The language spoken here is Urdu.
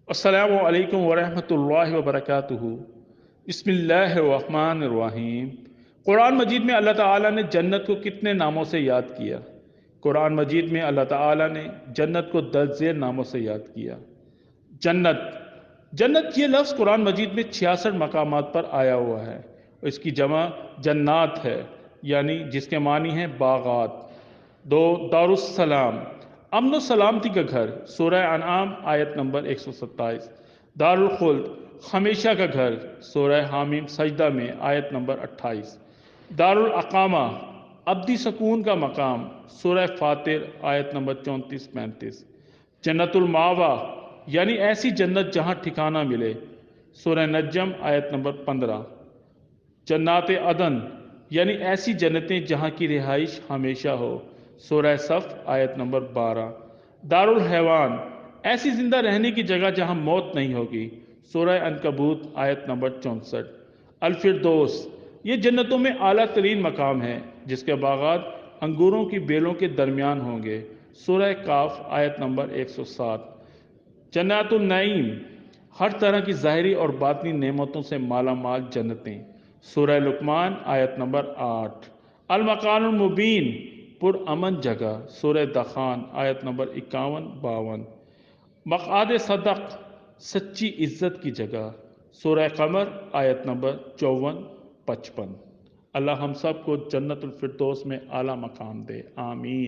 السلام علیکم ورحمۃ اللہ وبرکاتہ۔ بسم اللہ الرحمن الرحیم۔ قرآن مجید میں اللہ تعالیٰ نے جنت کو کتنے ناموں سے یاد کیا؟ قرآن مجید میں اللہ تعالیٰ نے جنت کو 10 ذیل ناموں سے یاد کیا۔ جنت جنت یہ لفظ قرآن مجید میں 66 مقامات پر آیا ہوا ہے۔ اس کی جمع جنات ہے، یعنی جس کے معنی ہیں باغات۔ دارالسلام امن و سلامتی کا گھر، سورہ انعام آیت نمبر 127۔ دارالخلد ہمیشہ کا گھر، سورہ حامیم سجدہ میں آیت نمبر 28۔ دارالاقامہ ابدی سکون کا مقام، سورہ فاطر آیت نمبر 34-35۔ جنت الماوا یعنی ایسی جنت جہاں ٹھکانہ ملے، سورہ نجم آیت نمبر 15۔ جنات عدن یعنی ایسی جنتیں جہاں کی رہائش ہمیشہ ہو، سورہ صف آیت نمبر 12۔ دارالحیوان ایسی زندہ رہنے کی جگہ جہاں موت نہیں ہوگی، سورہ عنکبوت آیت نمبر 64۔ الفردوس یہ جنتوں میں اعلیٰ ترین مقام ہے، جس کے باغات انگوروں کی بیلوں کے درمیان ہوں گے، سورہ کاف آیت نمبر 107۔ جنات النعیم ہر طرح کی ظاہری اور باطنی نعمتوں سے مالا مال جنتیں، سورہ لقمان آیت نمبر 8۔ المکان المبین پر امن جگہ، سورہ دخان آیت نمبر 51-52۔ مقعد صدق سچی عزت کی جگہ، سورہ قمر آیت نمبر 54-55۔ اللہ ہم سب کو جنت الفردوس میں اعلیٰ مقام دے، آمین۔